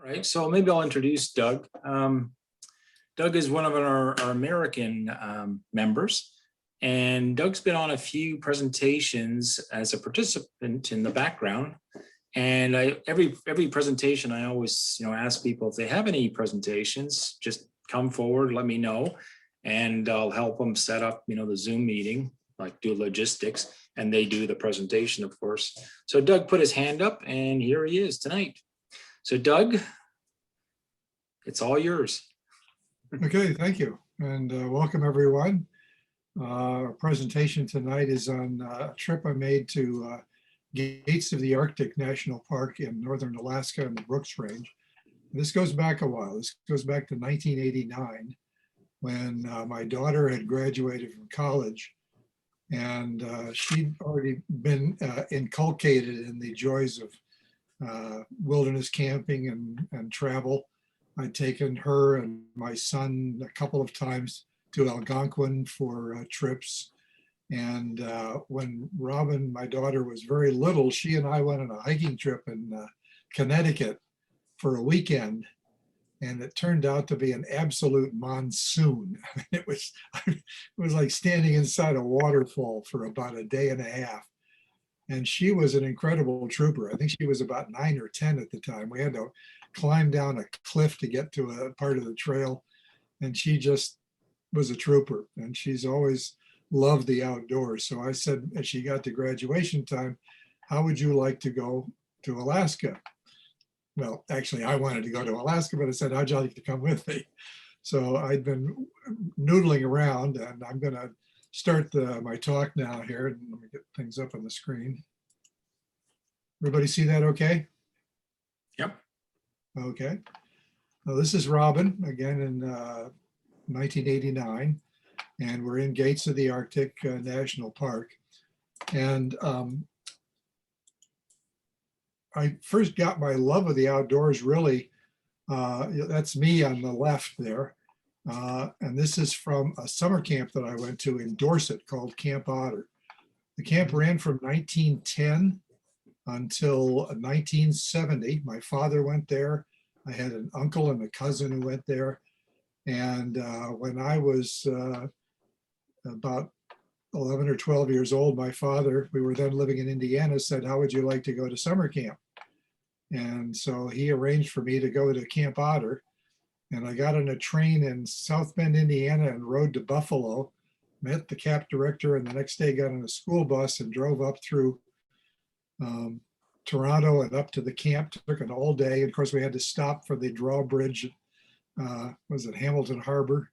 All right, so maybe I'll introduce Doug. Doug is one of our American members, and Doug's been on a few presentations as a participant in the background. And every presentation, I always ask people if they have any presentations, just come forward, let me know, and I'll help them set up the Zoom meeting, like do logistics, and they do the presentation, of course. So Doug put his hand up, and here he is tonight. So Doug, it's all yours. Okay, thank you. And welcome everyone. Our presentation tonight is on a trip I made to Gates of the Arctic National Park in northern Alaska in the Brooks Range. This goes back a while. This goes back to 1989 when my daughter had graduated from college, and she'd already been inculcated in the joys of wilderness camping and travel. I'd taken her and my son a couple of times to Algonquin for trips. And when Robin, my daughter, was very little, she and I went on a hiking trip in Connecticut for a weekend. And it turned out to be an absolute monsoon. It was like standing inside a waterfall for about a day and a half. And she was an incredible trooper. I think she was about 9 or 10 at the time. We had to climb down a cliff to get to a part of the trail. And she just was a trooper. And she's always loved the outdoors. So I said, as she got to graduation time, how would you like to go to Alaska? Well, actually, I wanted to go to Alaska, but I said, how'd you like to come with me? So I'd been noodling around, and I'm going to start my talk now here. And let me get things up on the screen. Everybody see that okay? Yep. Okay. Now this is Robin, again in 1989, and we're in Gates of the Arctic National Park. And I first got my love of the outdoors really, that's me on the left there. And this is from a summer camp that I went to in Dorset called Camp Otter. The camp ran from 1910 until 1970. My father went there. I had an uncle and a cousin who went there. And when I was about 11 or 12 years old, my father, we were then living in Indiana, said, how would you like to go to summer camp? And so he arranged for me to go to Camp Otter. And I got on a train in South Bend, Indiana, and rode to Buffalo, met the camp director, and the next day got on a school bus and drove up through Toronto and up to the camp. Took an all day. Of course, we had to stop for the drawbridge. Was it Hamilton Harbor?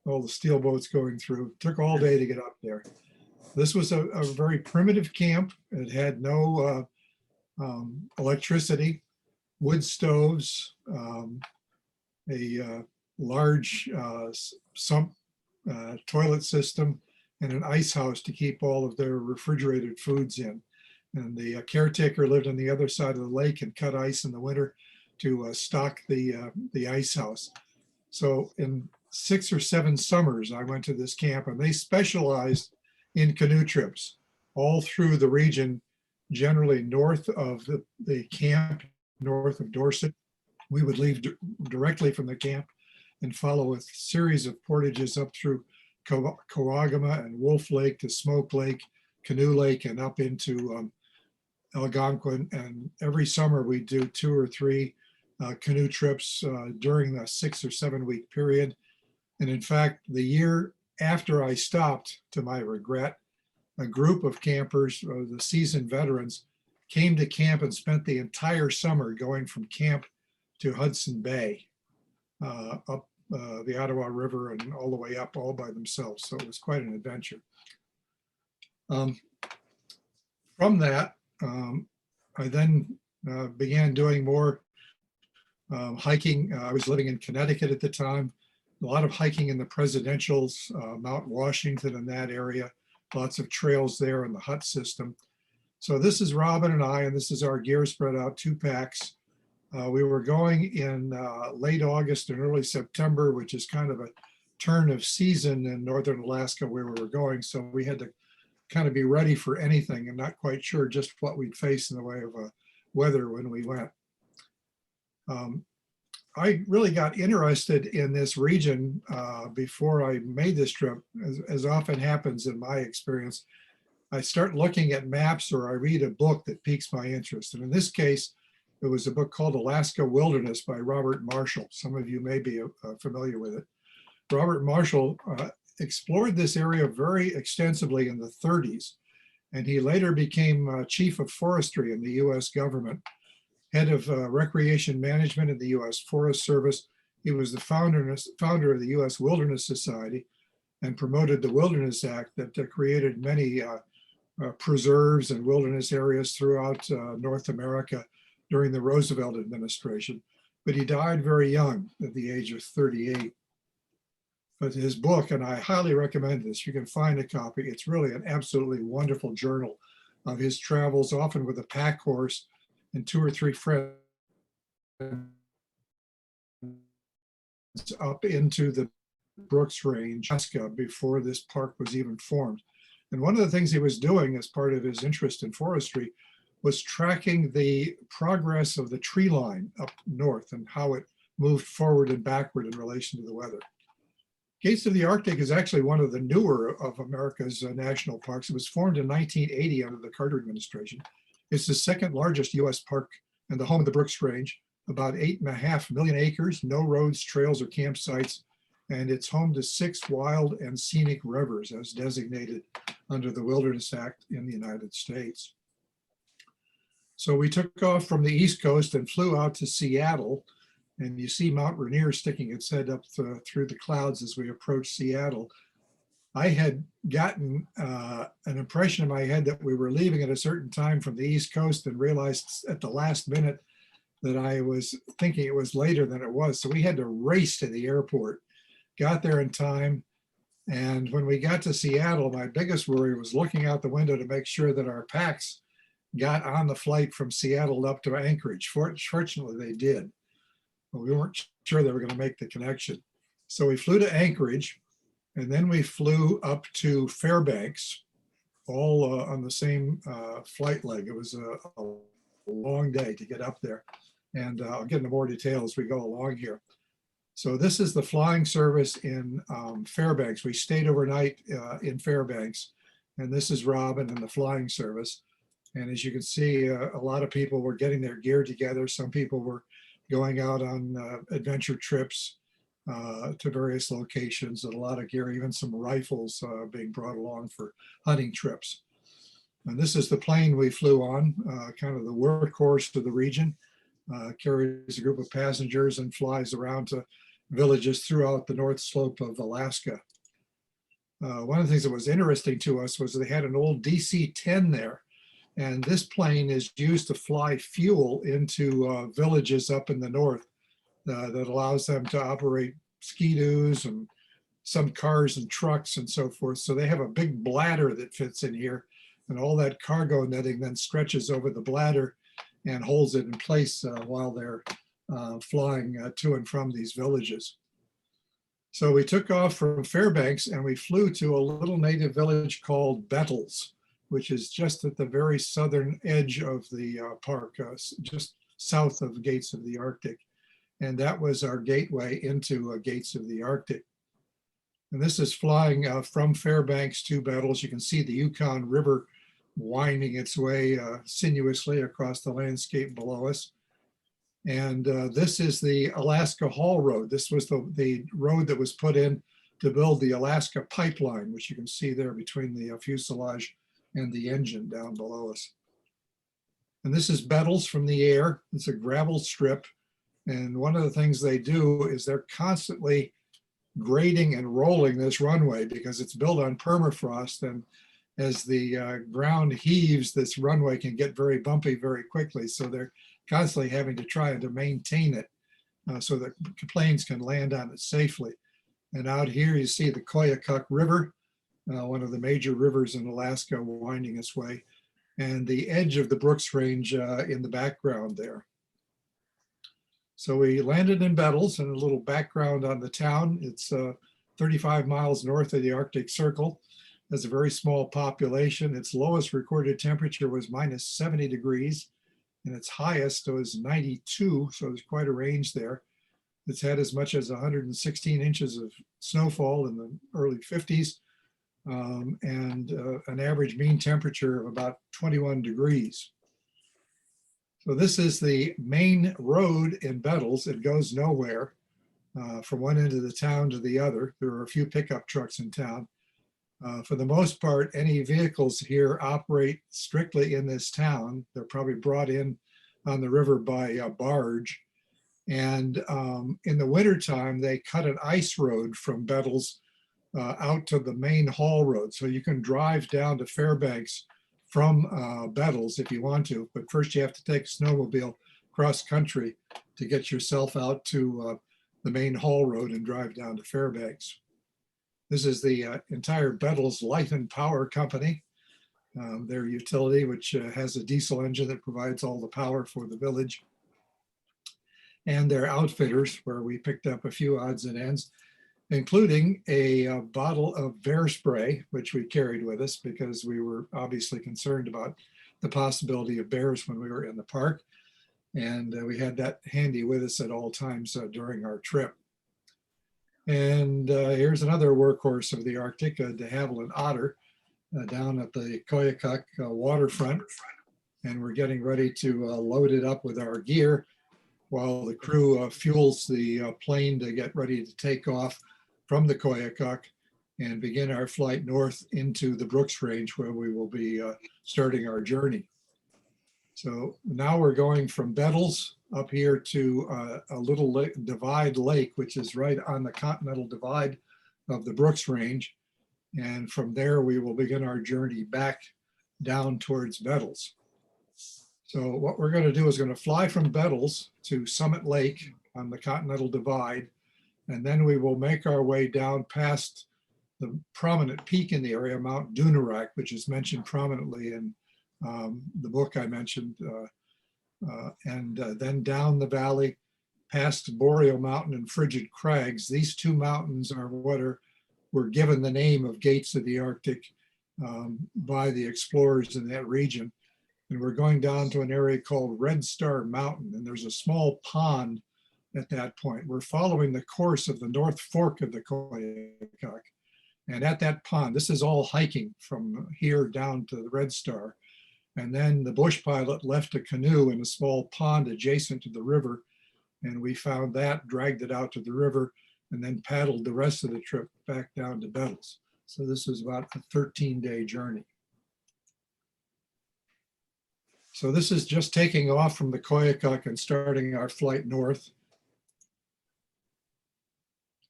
All the steel boats going through. Took all day to get up there. This was a very primitive camp. It had no electricity, wood stoves, a large sump toilet system, and an ice house to keep all of their refrigerated foods in. And the caretaker lived on the other side of the lake and cut ice in the winter to stock the ice house. So in 6 or 7 summers, I went to this camp, and they specialized in canoe trips all through the region, generally north of the camp, north of Dorset. We would leave directly from the camp and follow a series of portages up through Coagama and Wolf Lake to Smoke Lake, Canoe Lake, and up into Algonquin. And every summer we do 2 or 3 canoe trips during the 6 or 7 week period. And in fact, the year after I stopped, to my regret, a group of campers, the seasoned veterans, came to camp and spent the entire summer going from camp to Hudson Bay, up the Ottawa River and all the way up all by themselves. So it was quite an adventure. From that, I then began doing more hiking. I was living in Connecticut at the time. A lot of hiking in the presidentials, Mount Washington and that area, lots of trails there in the hut system. So this is Robin and I, and this is our gear spread out, 2 packs. We were going in late August and early September, which is kind of a turn of season in northern Alaska where we were going. So we had to kind of be ready for anything and not quite sure just what we'd face in the way of weather when we went. I really got interested in this region before I made this trip, as often happens in my experience. I start looking at maps or I read a book that piques my interest. And in this case, it was a book called Alaska Wilderness by Robert Marshall. Some of you may be familiar with it. Robert Marshall explored this area very extensively in the 30s, and he later became chief of forestry in the US government, head of recreation management in the US Forest Service. He was the founder of the US Wilderness Society and promoted the Wilderness Act that created many preserves and wilderness areas throughout North America during the Roosevelt administration. But he died very young at the age of 38. But his book, and I highly recommend this, you can find a copy. It's really an absolutely wonderful journal of his travels, often with a pack horse and 2 or 3 friends up into the Brooks Range, Alaska, before this park was even formed. And one of the things he was doing as part of his interest in forestry was tracking the progress of the tree line up north and how it moved forward and backward in relation to the weather. Gates of the Arctic is actually one of the newer of America's national parks. It was formed in 1980 under the Carter administration. It's the second largest US park and the home of the Brooks Range, about 8.5 million acres, no roads, trails, or campsites. And it's home to 6 wild and scenic rivers as designated under the Wilderness Act in the United States. So we took off from the East Coast and flew out to Seattle. And you see Mount Rainier sticking its head up through the clouds as we approach Seattle. I had gotten an impression in my head that we were leaving at a certain time from the East Coast and realized at the last minute that I was thinking it was later than it was. So we had to race to the airport, got there in time. And when we got to Seattle, my biggest worry was looking out the window to make sure that our packs got on the flight from Seattle up to Anchorage. Fortunately, they did. But we weren't sure they were going to make the connection. So we flew to Anchorage, and then we flew up to Fairbanks, all on the same flight leg. It was a long day to get up there. And I'll get into more detail as we go along here. So this is the flying service in Fairbanks. We stayed overnight in Fairbanks, and this is Robin and the flying service. And as you can see, a lot of people were getting their gear together. Some people were going out on adventure trips to various locations, and a lot of gear, even some rifles being brought along for hunting trips. And this is the plane we flew on, kind of the workhorse of the region, carries a group of passengers and flies around to villages throughout the north slope of Alaska. One of the things that was interesting to us was they had an old DC-10 there. And this plane is used to fly fuel into villages up in the north that allows them to operate ski-doos and some cars and trucks and so forth. So they have a big bladder that fits in here, and all that cargo netting then stretches over the bladder and holds it in place while they're flying to and from these villages. So we took off from Fairbanks and we flew to a little native village called Bettles, which is just at the very southern edge of the park, just south of Gates of the Arctic. And that was our gateway into Gates of the Arctic. And this is flying from Fairbanks to Bettles. You can see the Yukon River winding its way sinuously across the landscape below us. And this is the Alaska Haul Road. This was the road that was put in to build the Alaska pipeline, which you can see there between the fuselage and the engine down below us. And this is Bettles from the air. It's a gravel strip. And one of the things they do is they're constantly grading and rolling this runway because it's built on permafrost. And as the ground heaves, this runway can get very bumpy very quickly. So they're constantly having to try to maintain it so that planes can land on it safely. And out here you see the Koyukuk River, one of the major rivers in Alaska winding its way, and the edge of the Brooks Range in the background there. So we landed in Bettles, and a little background on the town. It's 35 miles north of the Arctic Circle. Has a very small population. Its lowest recorded temperature was minus 70 degrees, and its highest was 92, so there's quite a range there. It's had as much as 116 inches of snowfall in the early 50s, and an average mean temperature of about 21 degrees. So this is the main road in Bettles. It goes nowhere from one end of the town to the other. There are a few pickup trucks in town. For the most part, any vehicles here operate strictly in this town. They're probably brought in on the river by barge. And in the wintertime, they cut an ice road from Bettles out to the main haul road. So you can drive down to Fairbanks from Bettles if you want to, but first you have to take a snowmobile cross country to get yourself out to the main haul road and drive down to Fairbanks. This is the entire Bettles Light and Power Company, their utility, which has a diesel engine that provides all the power for the village. And their outfitters, where we picked up a few odds and ends, including a bottle of bear spray, which we carried with us because we were obviously concerned about the possibility of bears when we were in the park. And we had that handy with us at all times during our trip. And here's another workhorse of the Arctic, a de Havilland otter, down at the Koyukuk waterfront. And we're getting ready to load it up with our gear while the crew fuels the plane to get ready to take off from the Koyukuk and begin our flight north into the Brooks Range, where we will be starting our journey. So now we're going from Bettles up here to a little divide lake, which is right on the continental divide of the Brooks Range. And from there, we will begin our journey back down towards Bettles. So what we're going to do is going to fly from Bettles to Summit Lake on the Continental Divide, and then we will make our way down past the prominent peak in the area, Mount Dunarak, which is mentioned prominently in the book I mentioned, and then down the valley past Boreal Mountain and Frigid Crags. These two mountains are what were given the name of Gates of the Arctic by the explorers in that region. And we're going down to an area called Red Star Mountain, and there's a small pond at that point. We're following the course of the North Fork of the Koyukuk. And at that pond, this is all hiking from here down to the Red Star. And then the bush pilot left a canoe in a small pond adjacent to the river. And we found that, dragged it out to the river, and then paddled the rest of the trip back down to Bettles. So this was about a 13-day journey. So this is just taking off from the Koyukuk and starting our flight north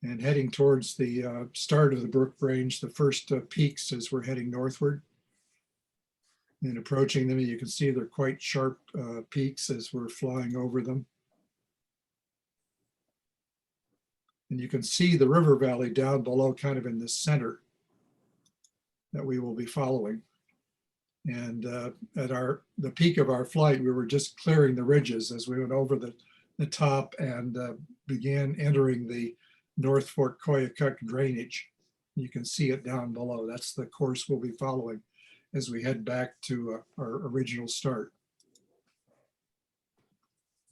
and heading towards the start of the Brook Range, the first peaks as we're heading northward. And approaching them, you can see they're quite sharp peaks as we're flying over them. And you can see the river valley down below, kind of in the center, that we will be following. And at the peak of our flight, we were just clearing the ridges as we went over the top and began entering the North Fork Koyukuk drainage. You can see it down below. That's the course we'll be following as we head back to our original start.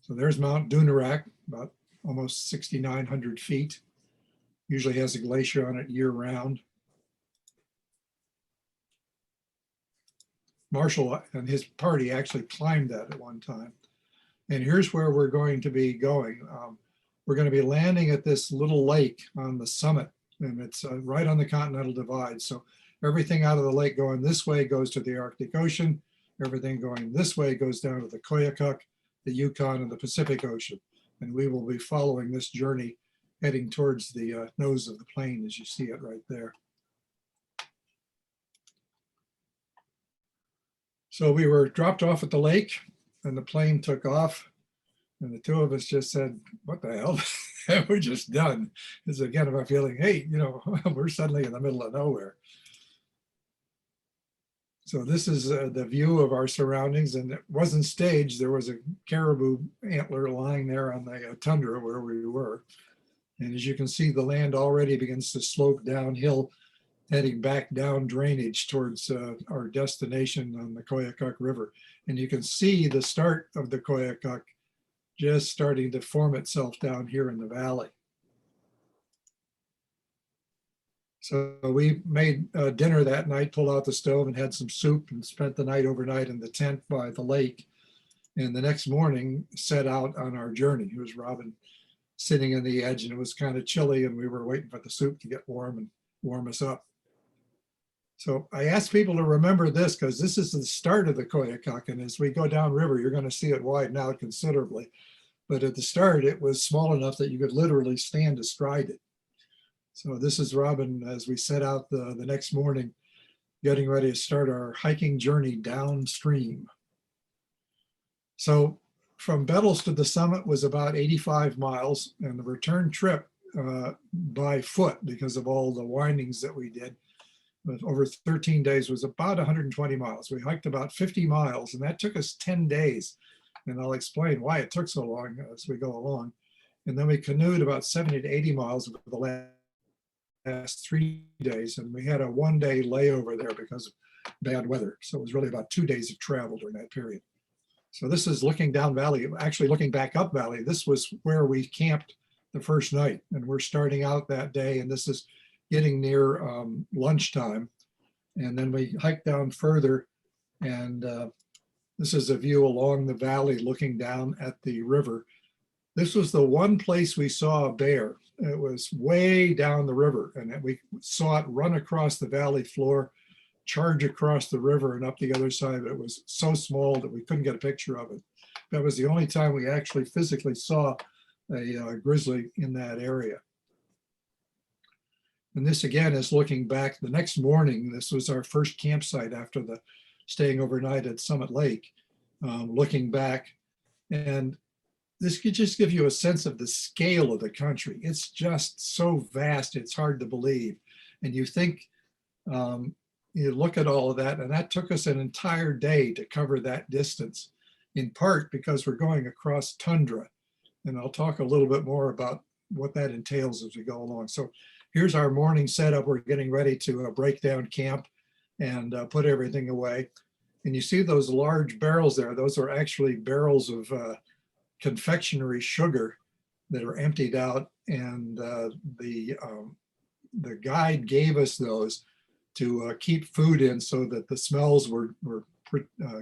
So there's Mount Dunarak, about almost 6,900 feet. Usually has a glacier on it year round. Marshall and his party actually climbed that at one time. And here's where we're going to be going. We're going to be landing at this little lake on the summit, and it's right on the Continental Divide. So everything out of the lake going this way goes to the Arctic Ocean. Everything going this way goes down to the Koyukuk, the Yukon, and the Pacific Ocean. And we will be following this journey heading towards the nose of the plain as you see it right there. So we were dropped off at the lake and the plane took off. And the two of us just said, what the hell? We're just done. It's again about feeling, hey, you know, we're suddenly in the middle of nowhere. So this is the view of our surroundings, and it wasn't staged. There was a caribou antler lying there on the tundra where we were. And as you can see, the land already begins to slope downhill, heading back down drainage towards our destination on the Koyukuk River. And you can see the start of the Koyukuk just starting to form itself down here in the valley. So we made dinner that night, pulled out the stove and had some soup and spent the night overnight in the tent by the lake. And the next morning set out on our journey. It was Robin sitting on the edge, and it was kind of chilly, and we were waiting for the soup to get warm and warm us up. So I asked people to remember this because this is the start of the Koyukuk, and as we go downriver, you're going to see it widen out considerably. But at the start, it was small enough that you could literally stand astride it. So this is Robin as we set out the next morning, getting ready to start our hiking journey downstream. So from Bettles to the summit was about 85 miles, and the return trip by foot, because of all the windings that we did, over 13 days was about 120 miles. We hiked about 50 miles, and that took us 10 days. And I'll explain why it took so long as we go along. And then we canoed about 70 to 80 miles over the last 3 days, and we had a 1-day layover there because of bad weather. So it was really about 2 days of travel during that period. So this is looking down valley, actually looking back up valley. This was where we camped the first night, and we're starting out that day, and this is getting near lunchtime. And then we hiked down further, and this is a view along the valley looking down at the river. This was the one place we saw a bear. It was way down the river, and we saw it run across the valley floor, charge across the river and up the other side. It was so small that we couldn't get a picture of it. That was the only time we actually physically saw a grizzly in that area. And this again is looking back the next morning. This was our first campsite after the staying overnight at Summit Lake, looking back. And this could just give you a sense of the scale of the country. It's just so vast, it's hard to believe. And you think, you look at all of that, and that took us an entire day to cover that distance, in part because we're going across tundra. And I'll talk a little bit more about what that entails as we go along. So here's our morning setup. We're getting ready to break down camp and put everything away. And you see those large barrels there. Those are actually barrels of confectionery sugar that are emptied out. And the guide gave us those to keep food in so that the smells were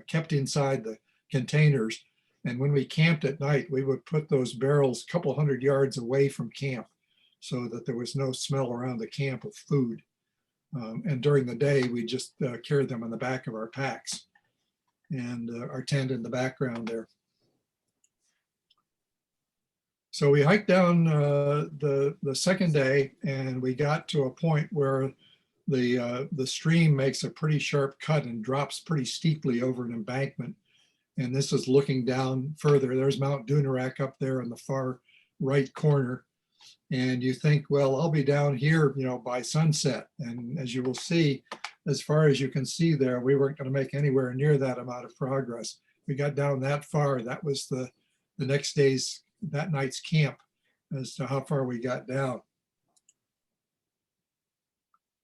kept inside the containers. And when we camped at night, we would put those barrels a couple hundred yards away from camp so that there was no smell around the camp of food. And during the day, we just carried them on the back of our packs, and our tent in the background there. So we hiked down the second day, and we got to a point where the stream makes a pretty sharp cut and drops pretty steeply over an embankment. And this is looking down further. There's Mount Dunarak up there in the far right corner. And you think, well, I'll be down here, you know, by sunset. And as you will see, as far as you can see there, we weren't going to make anywhere near that amount of progress. We got down that far. That was the next day's, that night's camp as to how far we got down.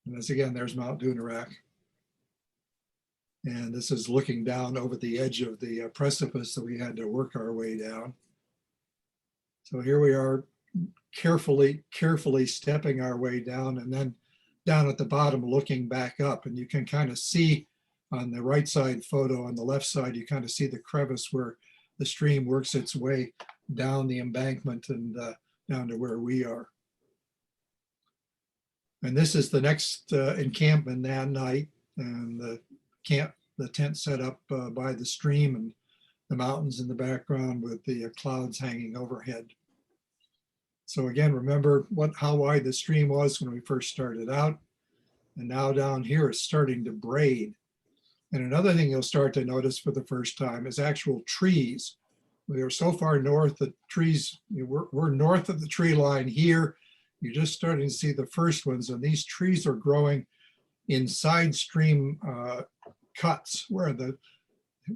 And as again, there's Mount Dunarak. And this is looking down over the edge of the precipice that we had to work our way down. So here we are, carefully stepping our way down, and then down at the bottom looking back up. And you can kind of see on the right side photo, on the left side, you kind of see the crevice where the stream works its way down the embankment and down to where we are. And this is the next encampment that night, and the tent set up by the stream and the mountains in the background with the clouds hanging overhead. So again, remember how wide the stream was when we first started out. And now down here it's starting to braid. And another thing you'll start to notice for the first time is actual trees. We are so far north that trees, we're north of the tree line here. You're just starting to see the first ones, and these trees are growing in side stream cuts where the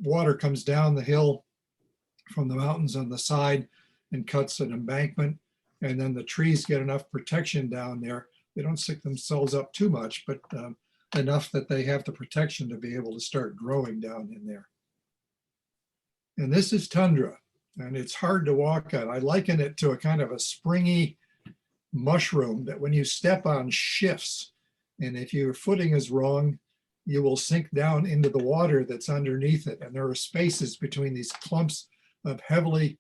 water comes down the hill from the mountains on the side and cuts an embankment. And then the trees get enough protection down there. They don't stick themselves up too much, but enough that they have the protection to be able to start growing down in there. And this is tundra. and it's hard to walk on. I liken it to a kind of a springy mushroom that when you step on shifts, and if your footing is wrong, you will sink down into the water that's underneath it. And there are spaces between these clumps of heavily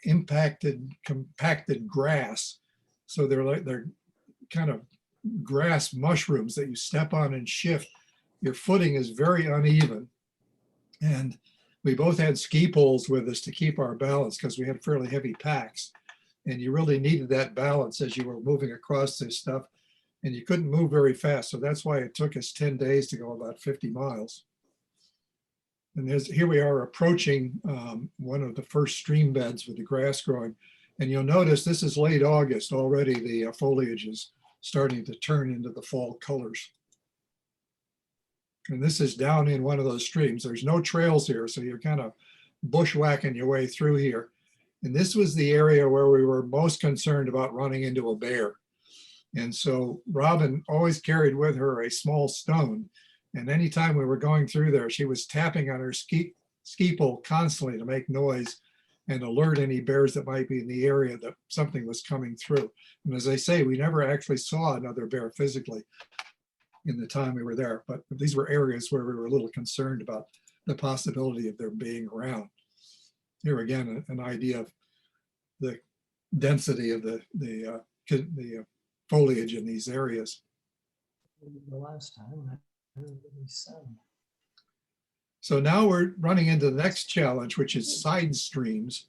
compacted grass. So they're kind of grass mushrooms that you step on and shift. Your footing is very uneven. And we both had ski poles with us to keep our balance because we had fairly heavy packs. And you really needed that balance as you were moving across this stuff. And you couldn't move very fast. So that's why it took us 10 days to go about 50 miles. And here we are approaching one of the first stream beds with the grass growing. And you'll notice this is late August. Already the foliage is starting to turn into the fall colors. And this is down in one of those streams. There's no trails here, so you're kind of bushwhacking your way through here. And this was the area where we were most concerned about running into a bear. And so Robin always carried with her a small stone. And anytime we were going through there, she was tapping on her ski pole constantly to make noise and alert any bears that might be in the area that something was coming through. And as I say, we never actually saw another bear physically in the time we were there, but these were areas where we were a little concerned about the possibility of there being around. Here again, an idea of the density of the foliage in these areas. The last time I heard any sound. So now we're running into the next challenge, which is side streams.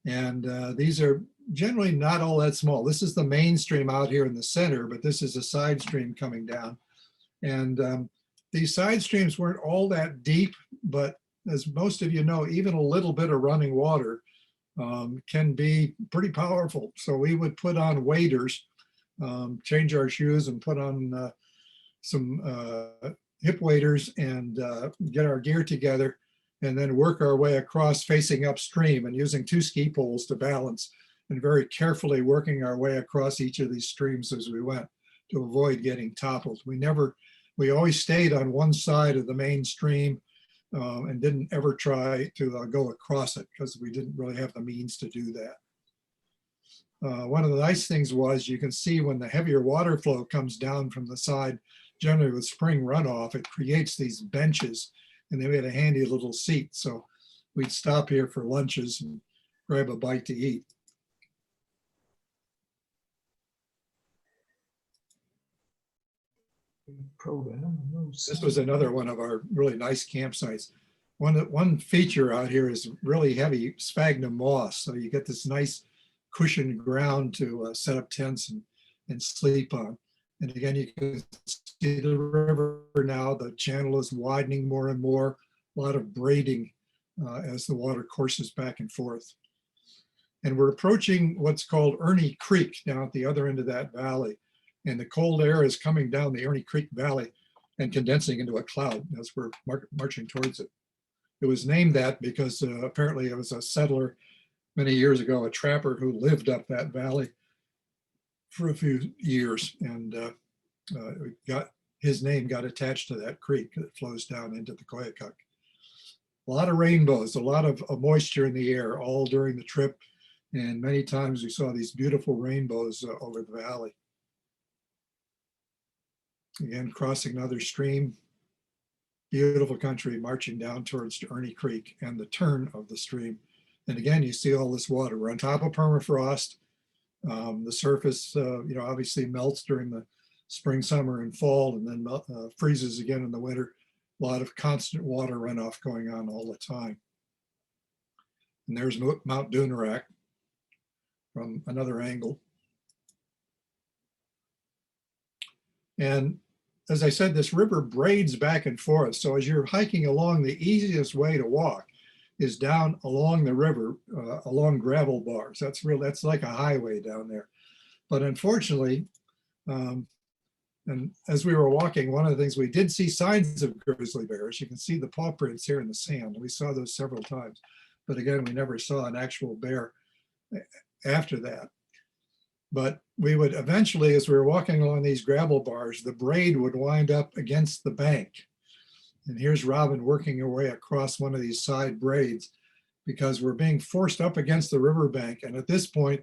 And these are generally not all that small. This is the main stream out here in the center, but this is a side stream coming down. And these side streams weren't all that deep, but as most of you know, even a little bit of running water can be pretty powerful. So we would put on waders, change our shoes and put on some hip waders and get our gear together and then work our way across facing upstream and using 2 ski poles to balance and very carefully working our way across each of these streams as we went to avoid getting toppled. We always stayed on one side of the main stream and didn't ever try to go across it because we didn't really have the means to do that. One of the nice things was you can see when the heavier water flow comes down from the side, generally with spring runoff, it creates these benches and they had a handy little seat. So we'd stop here for lunches and grab a bite to eat. Program. This was another one of our really nice campsites. One feature out here is really heavy sphagnum moss. So you get this nice cushioned ground to set up tents and sleep on. And again, you can see the river now, the channel is widening more and more, a lot of braiding as the water courses back and forth. And we're approaching what's called Ernie Creek down at the other end of that valley. And the cold air is coming down the Ernie Creek Valley and condensing into a cloud as we're marching towards it. It was named that because apparently it was a settler many years ago, a trapper who lived up that valley for a few years, and his name got attached to that creek that flows down into the Koyukuk. A lot of rainbows, a lot of moisture in the air all during the trip, and many times we saw these beautiful rainbows over the valley. Again, crossing another stream, beautiful country, marching down towards Ernie Creek and the turn of the stream. And again, you see all this water. We're on top of permafrost. The surface, obviously melts during the spring, summer, and fall, and then freezes again in the winter. A lot of constant water runoff going on all the time. And there's Mount Dunarak from another angle. And as I said, this river braids back and forth. So as you're hiking along, the easiest way to walk is down along the river, along gravel bars. That's like a highway down there. But unfortunately, and as we were walking, one of the things we did see signs of grizzly bears. You can see the paw prints here in the sand. We saw those several times. But again, we never saw an actual bear after that. But we would eventually, as we were walking along these gravel bars, the braid would wind up against the bank. And here's Robin working her way across one of these side braids. because we're being forced up against the riverbank. And at this point,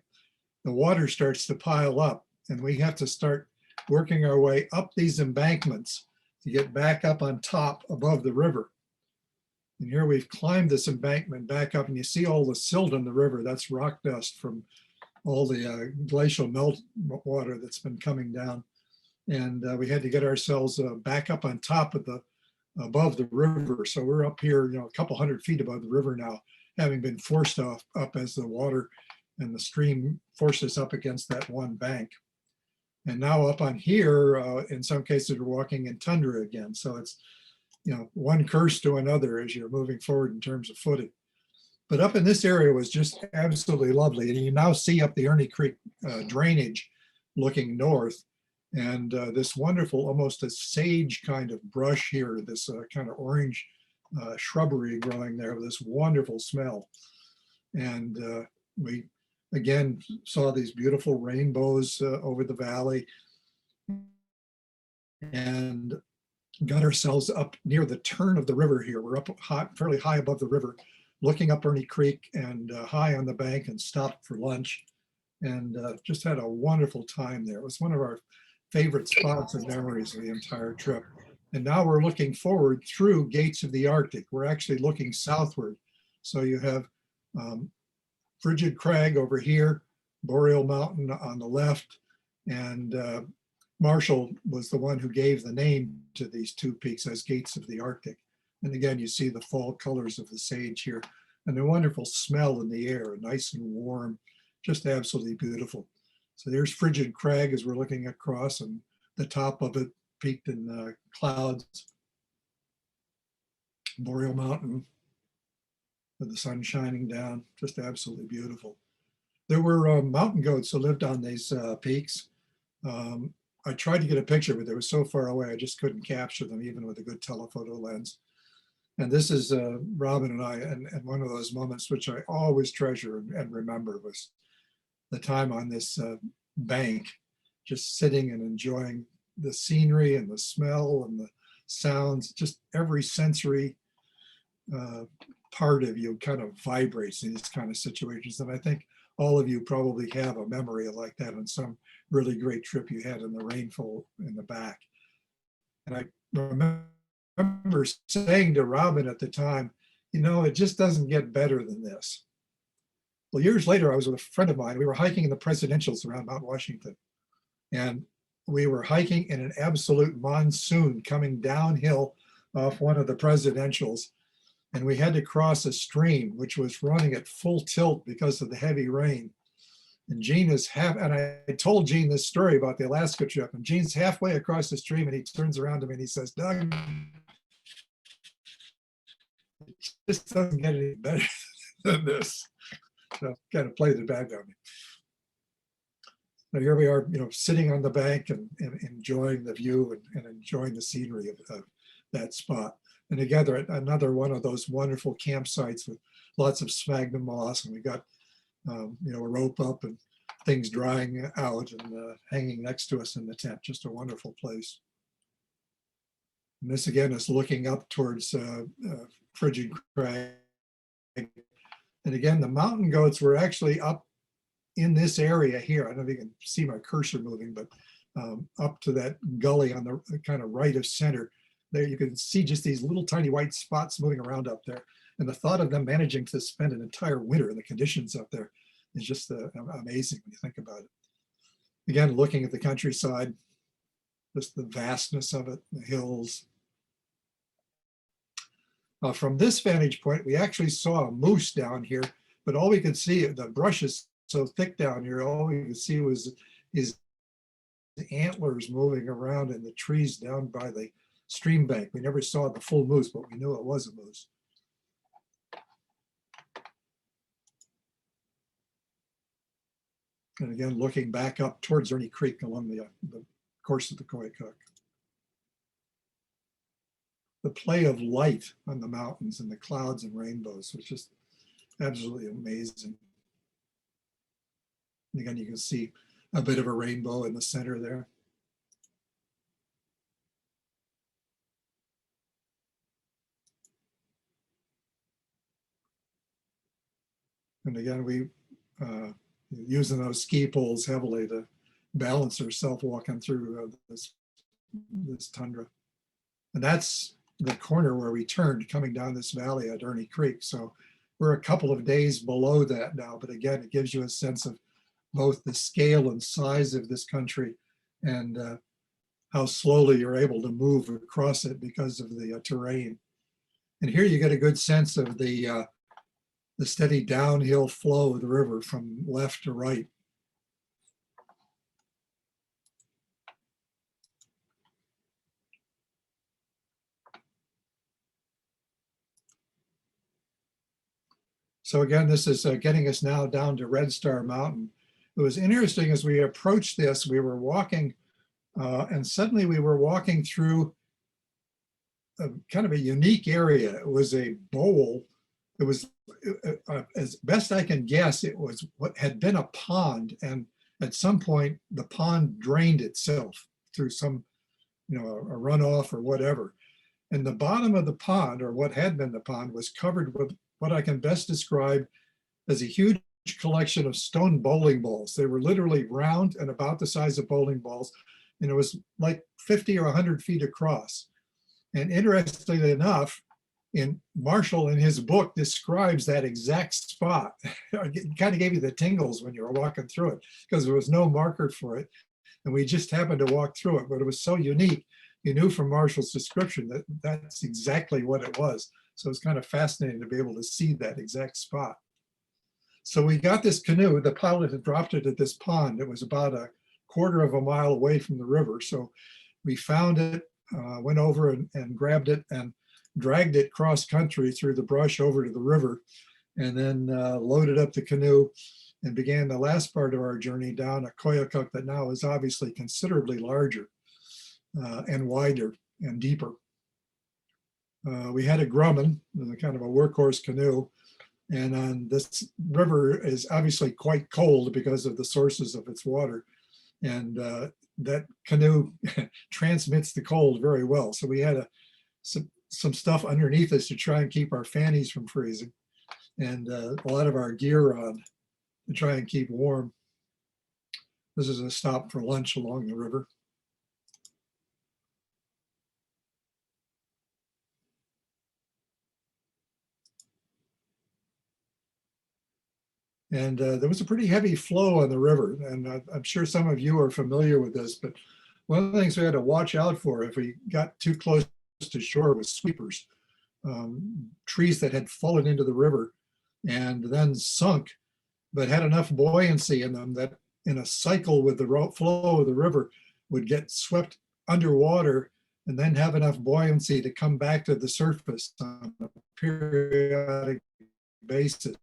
the water starts to pile up and we have to start working our way up these embankments to get back up on top above the river. And here we've climbed this embankment back up and you see all the silt in the river. That's rock dust from all the glacial melt water that's been coming down. And we had to get ourselves back up on top of the above the river. So we're up here, a couple hundred feet above the river now, having been forced up as the water and the stream forced us up against that one bank. And now up on here, in some cases, we're walking in tundra again. So it's, one curse to another as you're moving forward in terms of footing. But up in this area was just absolutely lovely. And you now see up the Ernie Creek drainage looking north. And this wonderful, almost a sage kind of brush here, this kind of orange shrubbery growing there with this wonderful smell. And we again saw these beautiful rainbows over the valley and got ourselves up near the turn of the river here. We're up high, fairly high above the river, looking up Ernie Creek and high on the bank, and stopped for lunch and just had a wonderful time there. It was one of our favorite spots and memories of the entire trip. And now we're looking forward through Gates of the Arctic. We're actually looking southward. So you have Frigid Crag over here, Boreal Mountain on the left, and Marshall was the one who gave the name to these two peaks as Gates of the Arctic. And again, you see the fall colors of the sage here and the wonderful smell in the air, nice and warm, just absolutely beautiful. So there's Frigid Crag as we're looking across, and the top of it peaked in clouds. Boreal Mountain with the sun shining down, just absolutely beautiful. There were mountain goats who lived on these peaks. I tried to get a picture, but they were so far away, I just couldn't capture them even with a good telephoto lens. And this is Robin and I, and one of those moments which I always treasure and remember was the time on this bank, just sitting and enjoying the scenery and the smell and the sounds, just every sensory part of you kind of vibrates in these kind of situations. And I think all of you probably have a memory like that on some really great trip you had in the rainfall in the back. And I remember saying to Robin at the time, it just doesn't get better than this. Well, years later, I was with a friend of mine. We were hiking in the presidentials around Mount Washington. And we were hiking in an absolute monsoon coming downhill off one of the presidentials. And we had to cross a stream, which was running at full tilt because of the heavy rain. And Gene is and I told Gene this story about the Alaska trip, and Gene's halfway across the stream and he turns around to me and he says, "Doug, it just doesn't get any better than this." So kind of played it back on me. Now here we are, sitting on the bank and enjoying the view and enjoying the scenery of that spot. And together, another one of those wonderful campsites with lots of sphagnum moss, and we got a rope up and things drying out and hanging next to us in the tent. Just a wonderful place. And this again is looking up towards Frigid Crag. And again, the mountain goats were actually up in this area here. I don't know if you can see my cursor moving, but up to that gully on the kind of right of center. There you can see just these little tiny white spots moving around up there. And the thought of them managing to spend an entire winter in the conditions up there is just amazing when you think about it. Again, looking at the countryside, just the vastness of it, the hills. From this vantage point, we actually saw a moose down here, but all we could see, the brush is so thick down here, all we could see was his antlers moving around in the trees down by the stream bank. We never saw the full moose, but we knew it was a moose. And again, looking back up towards Ernie Creek along the course of the Koyukuk. The play of light on the mountains and the clouds and rainbows was just absolutely amazing. And again, you can see a bit of a rainbow in the center there. And again, we using those ski poles heavily to balance ourselves walking through this tundra. And that's the corner where we turned coming down this valley at Ernie Creek. So we're a couple of days below that now, but again, it gives you a sense of both the scale and size of this country and how slowly you're able to move across it because of the terrain. And here you get a good sense of the steady downhill flow of the river from left to right. So again, this is getting us now down to Red Star Mountain. It was interesting as we approached this, we were walking and suddenly we were walking through a kind of a unique area. It was a bowl. It was, as best I can guess, it was what had been a pond. And at some point, the pond drained itself through some, a runoff or whatever. And the bottom of the pond, or what had been the pond, was covered with what I can best describe as a huge collection of stone bowling balls. They were literally round and about the size of bowling balls. And it was like 50 or 100 feet across. And interestingly enough, Marshall in his book describes that exact spot. It kind of gave you the tingles when you were walking through it because there was no marker for it. And we just happened to walk through it, but it was so unique. You knew from Marshall's description that that's exactly what it was. So it's kind of fascinating to be able to see that exact spot. So we got this canoe. The pilot had dropped it at this pond. It was about a quarter of a mile away from the river. So we found it, went over and grabbed it and dragged it cross country through the brush over to the river, and then loaded up the canoe and began the last part of our journey down a Koyukuk that now is obviously considerably larger and wider and deeper. We had a Grumman, kind of a workhorse canoe, and this river is obviously quite cold because of the sources of its water, and that canoe transmits the cold very well. So we had some stuff underneath us to try and keep our fannies from freezing, and a lot of our gear on to try and keep warm. This is a stop for lunch along the river. And there was a pretty heavy flow on the river. And I'm sure some of you are familiar with this, but one of the things we had to watch out for if we got too close to shore was sweepers, trees that had fallen into the river and then sunk, but had enough buoyancy in them that in a cycle with the flow of the river would get swept underwater and then have enough buoyancy to come back to the surface on a periodic basis.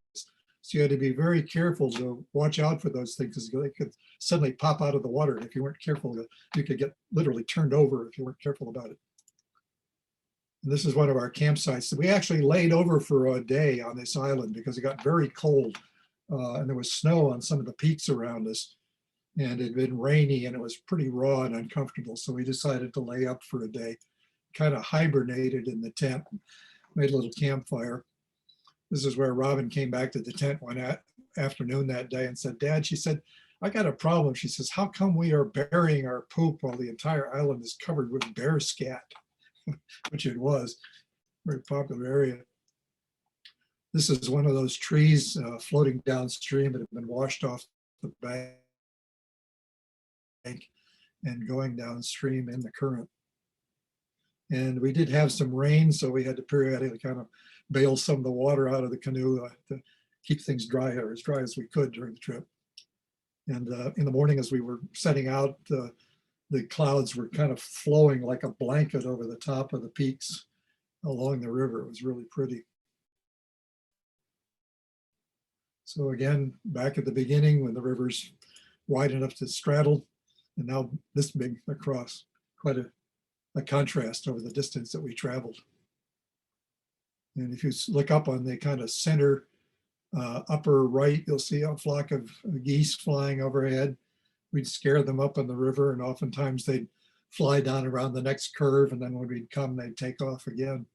So you had to be very careful to watch out for those things because they could suddenly pop out of the water. And if you weren't careful, you could get literally turned over if you weren't careful about it. And this is one of our campsites. So we actually laid over for a day on this island because it got very cold and there was snow on some of the peaks around us. And it had been rainy and it was pretty raw and uncomfortable. So we decided to lay up for a day, kind of hibernated in the tent, made a little campfire. This is where Robin came back to the tent one afternoon that day and said, "Dad," she said, "I got a problem." She says, "How come we are burying our poop while the entire island is covered with bear scat?" Which it was, very popular area. This is one of those trees floating downstream that have been washed off the bank and going downstream in the current. And we did have some rain, so we had to periodically kind of bail some of the water out of the canoe to keep things dry, or as dry as we could during the trip. And in the morning, as we were setting out, the clouds were kind of flowing like a blanket over the top of the peaks along the river. It was really pretty. So again, back at the beginning when the river's wide enough to straddle, and now this big across, quite a contrast over the distance that we traveled. And if you look up on the kind of center upper right, you'll see a flock of geese flying overhead. We'd scare them up on the river, and oftentimes they'd fly down around the next curve, and then when we'd come, they'd take off again.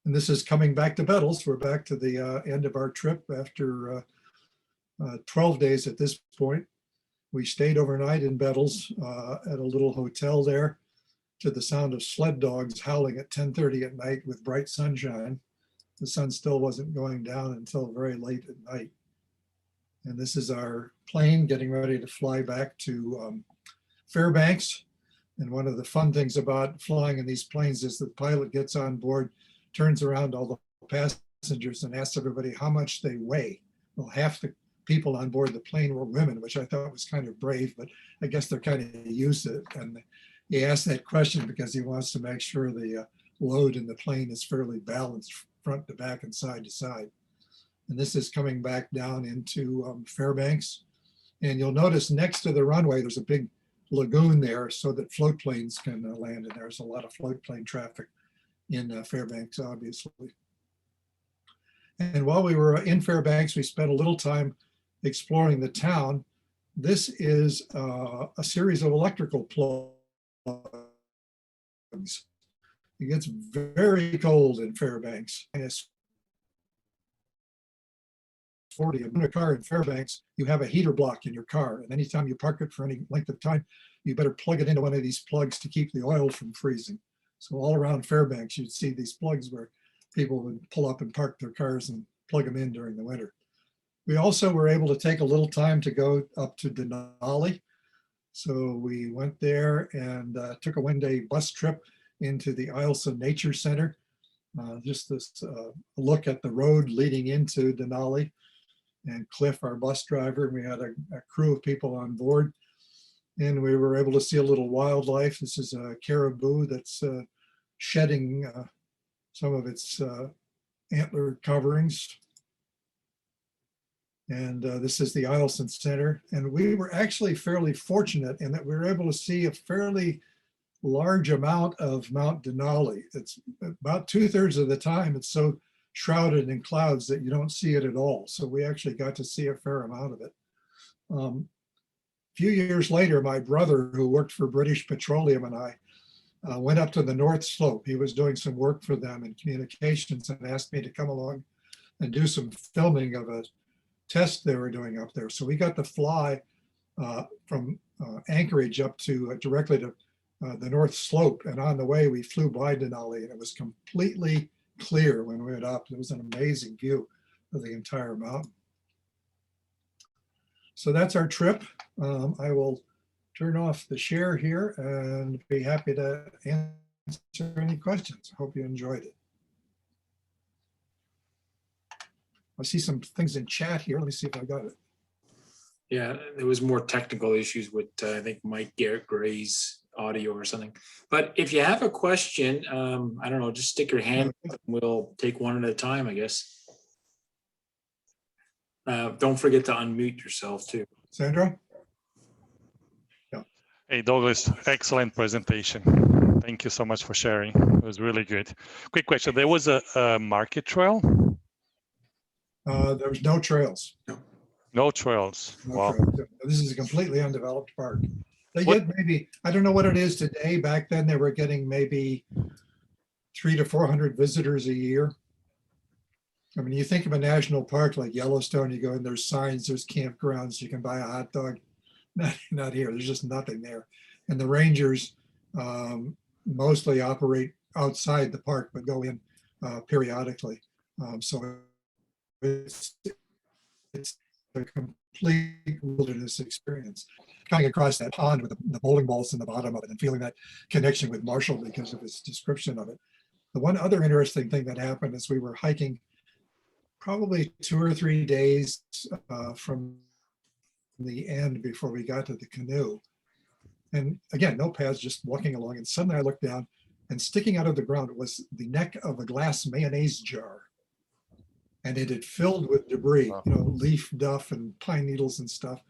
And this is coming back to Bettles. We're back to the end of our trip after 12 days at this point. We stayed overnight in Bettles at a little hotel there to the sound of sled dogs howling at 10:30 at night with bright sunshine. The sun still wasn't going down until very late at night. And this is our plane getting ready to fly back to Fairbanks. And one of the fun things about flying in these planes is the pilot gets on board, turns around to all the passengers and asks everybody how much they weigh. Well, half the people on board the plane were women, which I thought was kind of brave, but I guess they're kind of used to it. And he asked that question because he wants to make sure the load in the plane is fairly balanced front to back and side to side. And this is coming back down into Fairbanks. And you'll notice next to the runway, there's a big lagoon there so that float planes can land. And there's a lot of float plane traffic in Fairbanks, obviously. And while we were in Fairbanks, we spent a little time exploring the town. This is a series of electrical plugs. It gets very cold in Fairbanks. And it's 40. In a car in Fairbanks, you have a heater block in your car. And anytime you park it for any length of time, you better plug it into one of these plugs to keep the oil from freezing. So all around Fairbanks, you'd see these plugs where people would pull up and park their cars and plug them in during the winter. We also were able to take a little time to go up to Denali. So we went there and took a one-day bus trip into the Eielson Nature Center. Just this look at the road leading into Denali. And Cliff, our bus driver, and we had a crew of people on board. And we were able to see a little wildlife. This is a caribou that's shedding some of its antler coverings. And this is the Eielson Center. And we were actually fairly fortunate in that we were able to see a fairly large amount of Mount Denali. It's about 2/3 of the time it's so shrouded in clouds that you don't see it at all. So we actually got to see a fair amount of it. A few years later, my brother, who worked for British Petroleum, and I went up to the North Slope. He was doing some work for them in communications and asked me to come along and do some filming of a test they were doing up there. So we got to fly from Anchorage up to directly to the North Slope. And on the way, we flew by Denali, and it was completely clear when we went up. It was an amazing view of the entire mountain. So that's our trip. I will turn off the share here and be happy to answer any questions. I hope you enjoyed it. I see some things in chat here. Let me see if I got it. Yeah, there was more technical issues with, I think, Mike Gray's audio or something. But if you have a question, I don't know, just stick your hand up and we'll take one at a time, I guess. Don't forget to unmute yourself too. Sandra? Yeah. Hey, Douglas, excellent presentation. Thank you so much for sharing. It was really good. Quick question. There was a market trail? There was no trails. No trails. No Wow. trails. This is a completely undeveloped park. They get maybe, I don't know what it is today. Back then they were getting maybe 300 to 400 visitors a year. I mean, you think of a national park like Yellowstone, you go and there's signs, there's campgrounds, you can buy a hot dog. Not here, there's just nothing there. And the rangers mostly operate outside the park, but go in periodically. So it's a complete wilderness experience. Coming across that pond with the bowling balls in the bottom of it and feeling that connection with Marshall because of his description of it. The one other interesting thing that happened is we were hiking probably 2 or 3 days from the end before we got to the canoe. And again, no paths, just walking along. And suddenly I looked down, and sticking out of the ground was the neck of a glass mayonnaise jar. And it had filled with debris, you know, leaf duff and pine needles and stuff.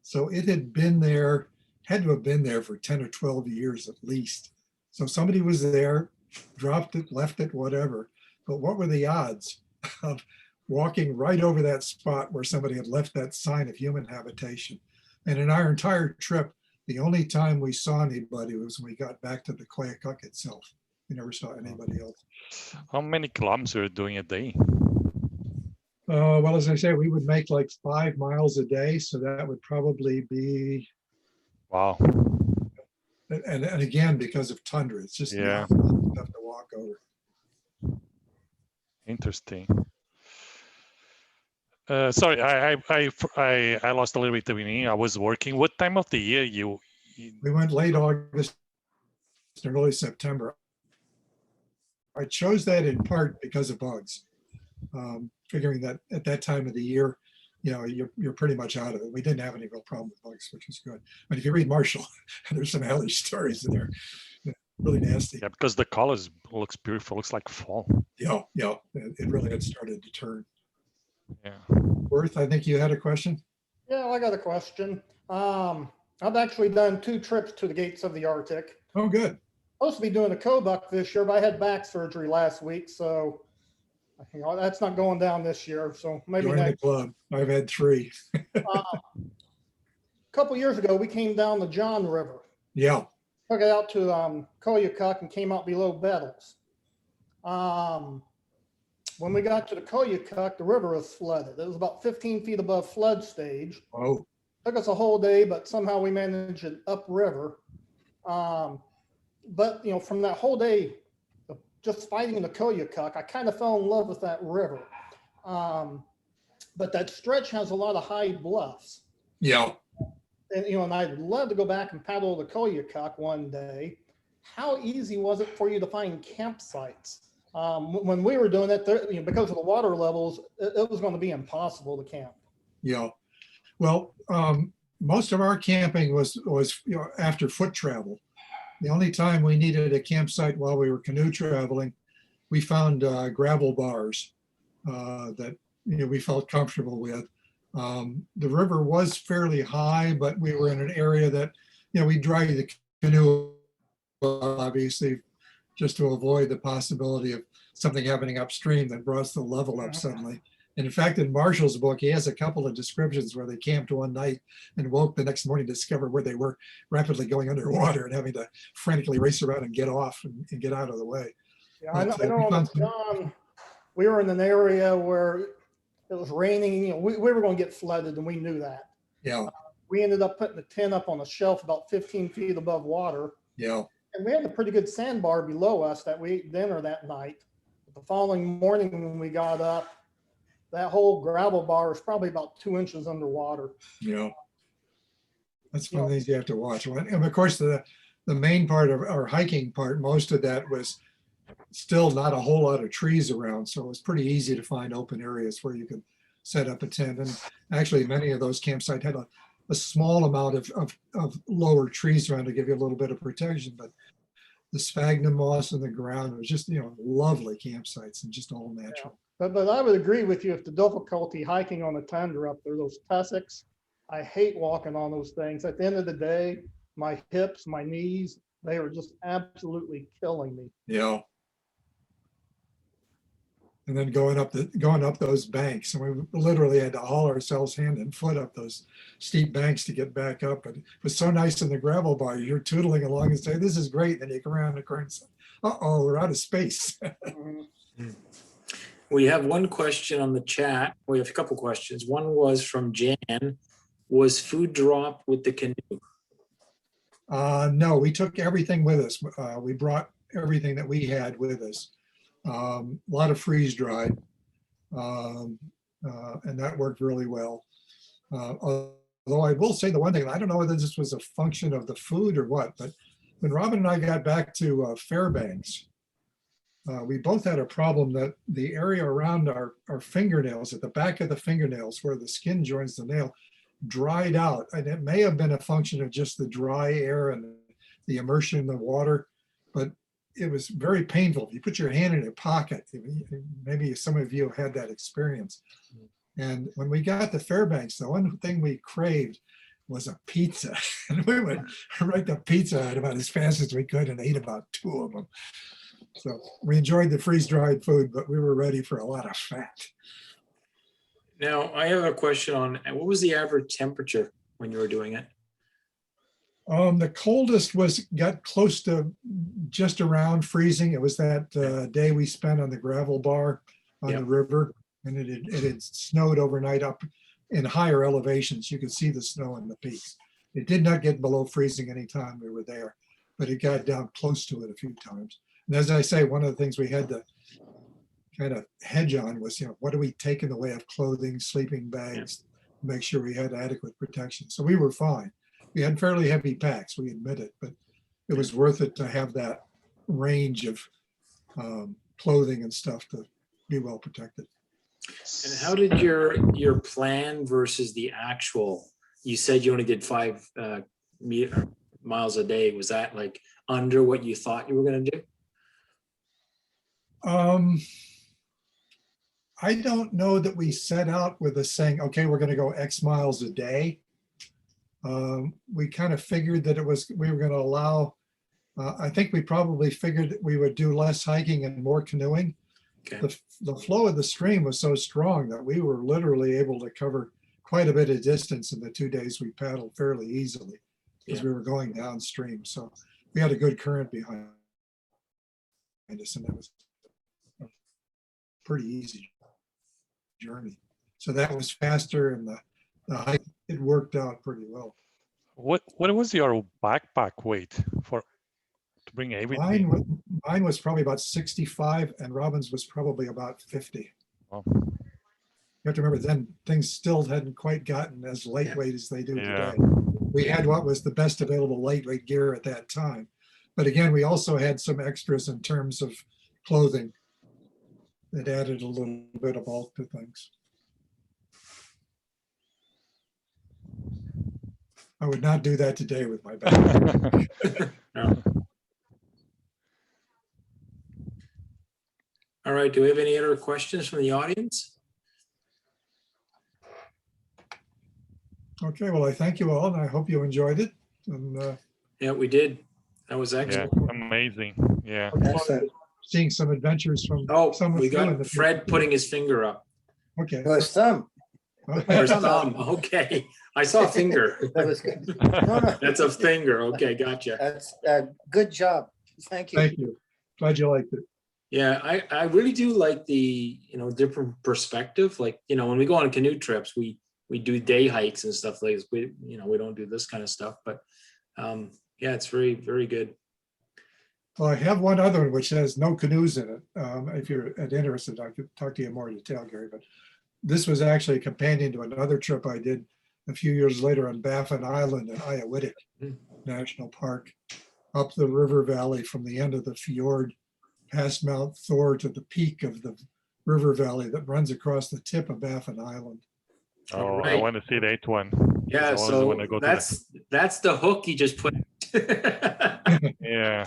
So it had been there, had to have been there for 10 or 12 years at least. So somebody was there, dropped it, left it, whatever. But what were the odds of walking right over that spot where somebody had left that sign of human habitation? And in our entire trip, the only time we saw anybody was when we got back to the Koyukuk itself. We never saw anybody else. How many kilometers are you doing a day? Well, as I say, we would make like 5 miles a day. So that would probably be, Wow. and again, because of tundra, it's just Yeah. tough to walk over. Interesting. Sorry, I lost a little bit at the beginning. I was working. What time of the year you We went late August and early September. I chose that in part because of bugs, figuring that at that time of the year, you're pretty much out of it. We didn't have any real problem with bugs, which was good. But if you read Marshall, there's some hellish stories in there, really nasty. Yeah, because the colors looks beautiful. Looks like fall. Yeah, it really had started to turn. Yeah. Worth, I think you had a question. Yeah, I got a question. I've actually done 2 trips to the gates of the Arctic. Oh, good. Supposed to be doing a Kobuck this year, but I had back surgery last week, so that's not going down this year. So maybe Join the next. club. I've had 3. A couple years ago, we came down the John River, Yeah. took it out to Koyukuk, and came out below Bettles. When we got to the Koyukuk, the river was flooded. It was about 15 feet above flood stage. Oh, Took us a whole day, but somehow we managed it upriver. But from that whole day, just fighting in the Koyukuk, I kind of fell in love with that river. But that stretch has a lot of high bluffs. yeah. And I'd love to go back and paddle the Koyukuk one day. How easy was it for you to find campsites? When we were doing it, because of the water levels, it was going to be impossible to camp. Yeah. Well, most of our camping was after foot travel. The only time we needed a campsite while we were canoe traveling, we found gravel bars that we felt comfortable with. The river was fairly high, but we were in an area that we drive the canoe, obviously, just to avoid the possibility of something happening upstream that brought the level up suddenly. And in fact, in Marshall's book, he has a couple of descriptions where they camped one night and woke the next morning to discover where they were rapidly going underwater and having to frantically race around and get off and get out of the way. Yeah, I know on John, we were in an area where it was raining. We were going to get flooded, and we knew that. Yeah. We ended up putting the tent up on a shelf about 15 feet above water. Yeah. And we had a pretty good sandbar below us that we ate dinner that night. The following morning when we got up, that whole gravel bar was probably about 2 inches underwater. Yeah. That's one of the things you have to watch. And of course, the main part of our hiking part, most of that was still not a whole lot of trees around. So it was pretty easy to find open areas where you could set up a tent. And actually, many of those campsites had a small amount of lower trees around to give you a little bit of protection. But the sphagnum moss in the ground was just, lovely campsites and just all natural. Yeah. But I would agree with you if the difficulty hiking on the tundra up there, those tussocks, I hate walking on those things. At the end of the day, my hips, my knees, they were just absolutely killing me. Yeah. And then going up those banks, and we literally had to haul ourselves hand and foot up those steep banks to get back up. But it was so nice in the gravel bar. You're tootling along and say, "This is great." Then you come around the corner and say, "Uh-oh, we're out of space." We have one question on the chat. We have a couple questions. One was from Jan. Was food dropped with the canoe? No, we took everything with us. We brought everything that we had with us. A lot of freeze dried, and that worked really well. Although I will say the one thing, I don't know whether this was a function of the food or what, but when Robin and I got back to Fairbanks, we both had a problem that the area around our fingernails, at the back of the fingernails where the skin joins the nail, dried out. And it may have been a function of just the dry air and the immersion in the water, but it was very painful. You put your hand in your pocket. Maybe some of you have had that experience. And when we got to Fairbanks, the one thing we craved was a pizza. And we went right to Pizza Hut about as fast as we could and ate about 2 of them. So we enjoyed the freeze-dried food, but we were ready for a lot of fat. Now, I have a question on what was the average temperature when you were doing it? The coldest got close to just around freezing. It was that day we spent on the gravel bar on Yep. the river, and it had snowed overnight up in higher elevations. You could see the snow in the peaks. It did not get below freezing anytime we were there, but it got down close to it a few times. And as I say, one of the things we had to kind of hedge on was, what do we take in the way of clothing, sleeping bags, to make sure we had adequate protection. So we were fine. We had fairly heavy packs, we admit it, but it was worth it to have that range of clothing and stuff to be well protected. And how did your plan versus the actual, you said you only did 5 miles a day. Was that like under what you thought you were going to do? I don't know that we set out with a saying, okay, we're going to go X miles a day. We kind of figured that we were going to allow, I think we probably figured that we would do less hiking and more canoeing. Okay. The flow of the stream was so strong that we were literally able to cover quite a bit of distance in the 2 days we paddled fairly easily because we were going downstream. So we had a good current behind us, and that was a pretty easy journey. So that was faster, and the hike, it worked out pretty well. What was your backpack weight to bring everything? Mine was probably about 65, and Robin's was probably about 50. Oh. You have to remember, then things still hadn't quite gotten as lightweight as they do Yeah. today. We had what was the best available lightweight gear at that time. But again, we also had some extras in terms of clothing that added a little bit of bulk to things. I would not do that today with my bag. No. All right, do we have any other questions from the audience? Okay, well, I thank you all, and I hope you enjoyed it. And Yeah, we did. That was Yeah, excellent. amazing. Yeah. Excellent. seeing some adventures from Oh, some of we you in got the Fred putting his finger up. Okay. It was thumb. There's thumb. Okay, I saw a finger. That was good. No, no, That's a finger. Okay, gotcha. that's a good job. Thank you. Thank you. Glad you liked it. Yeah, I really do like the, different perspective. Like, when we go on canoe trips, we do day hikes and stuff like this. We don't do this kind of stuff, but yeah, it's very, very good. Well, I have one other one which has no canoes in it. If you're interested, I could talk to you in more detail, Gary, but this was actually a companion to another trip I did a few years later on Baffin Island in Iowittick National Park, up the river valley from the end of the fjord past Mount Thor to the peak of the river valley that runs across the tip of Baffin Island. Oh, I Right. want to see that one. Yeah, I always so wanna go to that. that's the hook you just put. Yeah.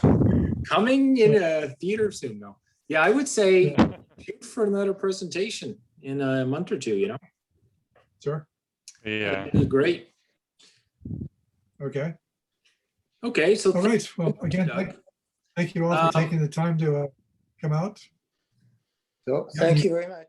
Coming in a theater soon, though. Yeah, I would say shoot for another presentation in a month or two. Sure. Yeah. That'd be great. Okay. Okay, so All right. Well, again, Doug. thank you all for taking the time to come out. So, thank you very much.